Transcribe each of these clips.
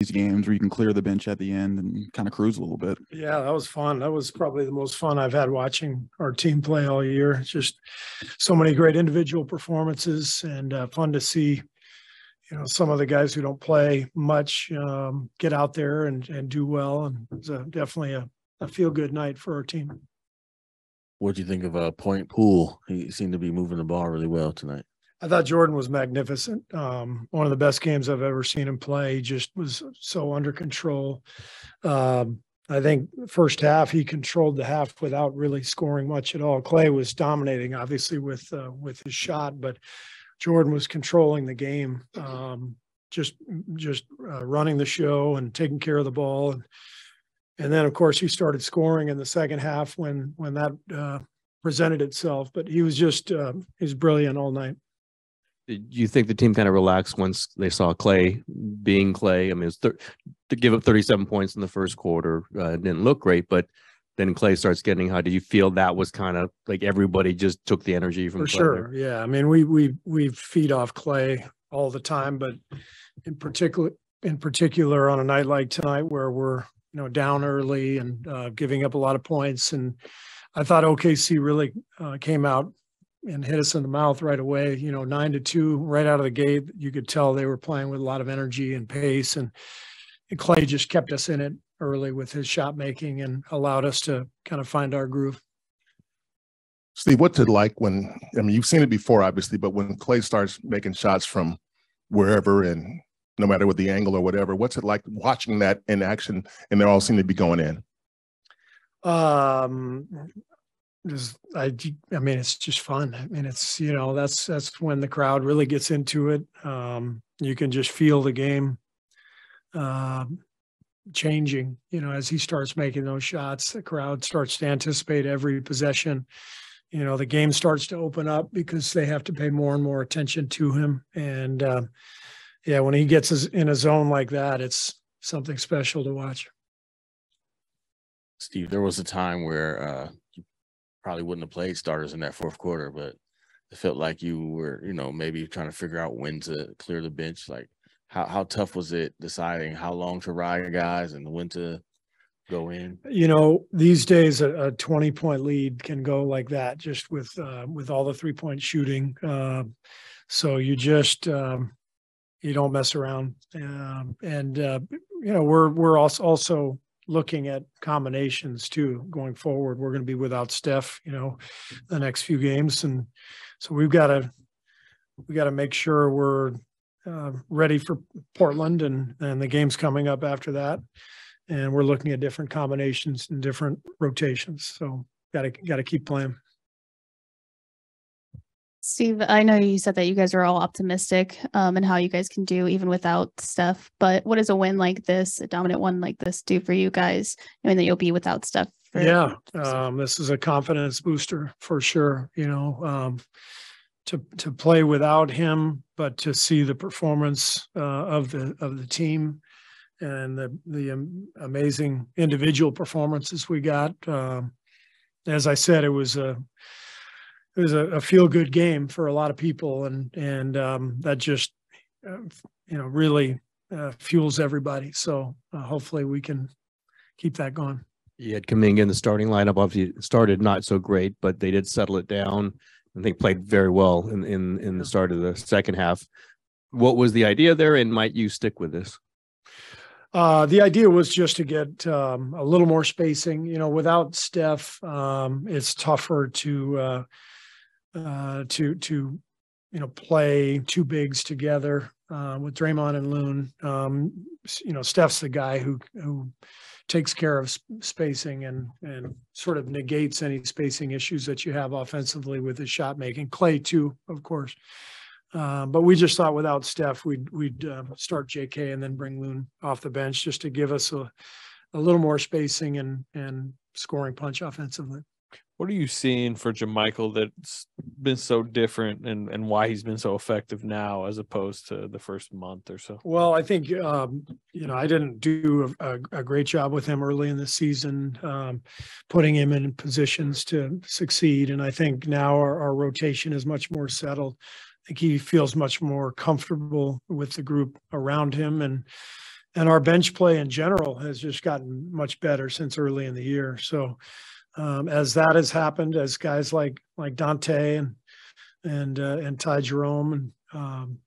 these games where you can clear the bench at the end and kind of cruise a little bit. Yeah, that was fun. That was probably the most fun I've had watching our team play all year. Just so many great individual performances, and fun to see, some of the guys who don't play much get out there and do well. And it was definitely a feel-good night for our team. What do you think of Point Poole? He seemed to be moving the ball really well tonight. I thought Jordan was magnificent. One of the best games I've ever seen him play. He just was so under control. I think first half he controlled the half without really scoring much at all. Clay was dominating, obviously, with his shot, but Jordan was controlling the game, just running the show and taking care of the ball. And then, of course, he started scoring in the second half when that presented itself. But he was brilliant all night. Did you think the team kind of relaxed once they saw Clay being Clay? I mean, to give up 37 points in the first quarter didn't look great, but then Clay starts getting hot. Did you feel that was kind of like everybody just took the energy from For Clay sure? there? Yeah, I mean, we feed off Clay all the time, but in particular on a night like tonight where we're down early and giving up a lot of points, and I thought OKC really came out and hit us in the mouth right away, 9-2 right out of the gate. You could tell they were playing with a lot of energy and pace, and Clay just kept us in it early with his shot making and allowed us to kind of find our groove. Steve, what's it like when, you've seen it before, obviously, but when Clay starts making shots from wherever and no matter what the angle or whatever, what's it like watching that in action and they all seem to be going in? It's just fun. I mean, it's, that's when the crowd really gets into it. You can just feel the game changing, as he starts making those shots. The crowd starts to anticipate every possession. The game starts to open up because they have to pay more and more attention to him. And when he gets in a zone like that, it's something special to watch. Steve, there was a time where you probably wouldn't have played starters in that fourth quarter, but it felt like you were, maybe trying to figure out when to clear the bench. Like, how tough was it deciding how long to ride guys and when to go in? These days a 20-point lead can go like that just with all the 3-point shooting. So you just you don't mess around. We're also looking at combinations too going forward. We're going to be without Steph, the next few games, and so we got to make sure we're ready for Portland and the games coming up after that. And we're looking at different combinations and different rotations. So got to keep playing. Steve, I know you said that you guys are all optimistic and how you guys can do even without Steph, but what does a win like this, a dominant one like this, do for you guys, knowing that you'll be without Steph? This is a confidence booster for sure. To play without him, but to see the performance of the team and the amazing individual performances we got. As I said, it was a feel-good game for a lot of people, and that just really fuels everybody. So hopefully we can keep that going. You had Kuminga in the starting lineup. Obviously, started not so great, but they did settle it down. I think played very well in the start of the second half. What was the idea there, and might you stick with this? The idea was just to get a little more spacing. Without Steph, it's tougher to play two bigs together with Draymond and Loon. Steph's the guy who takes care of spacing and sort of negates any spacing issues that you have offensively with his shot making. Clay too, of course. But we just thought without Steph, we'd start JK and then bring Loon off the bench just to give us a little more spacing and scoring punch offensively. What are you seeing for JaMychal that's been so different and why he's been so effective now as opposed to the first month or so? Well, I think, I didn't do a great job with him early in the season, putting him in positions to succeed. And I think now our rotation is much more settled. I think he feels much more comfortable with the group around him. and our bench play in general has just gotten much better since early in the year. So as that has happened, as guys like Dante and Ty Jerome and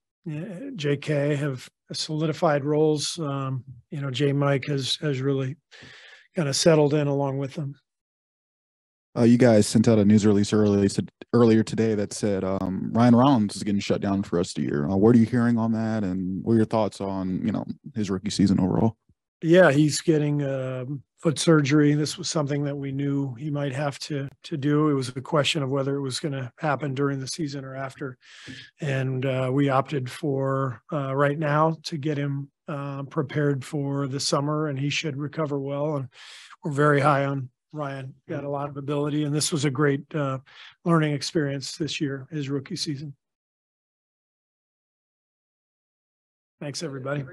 JK have solidified roles, J Mike has really kind of settled in along with them. You guys sent out a news release earlier today that said Ryan Rollins is getting shut down for the rest of the year. What are you hearing on that, and what are your thoughts on his rookie season overall? Yeah, he's getting foot surgery. This was something that we knew he might have to do. It was a question of whether it was going to happen during the season or after, and we opted for right now to get him prepared for the summer, and he should recover well. And we're very high on Ryan. Got a lot of ability, and this was a great learning experience this year, his rookie season. Thanks, everybody.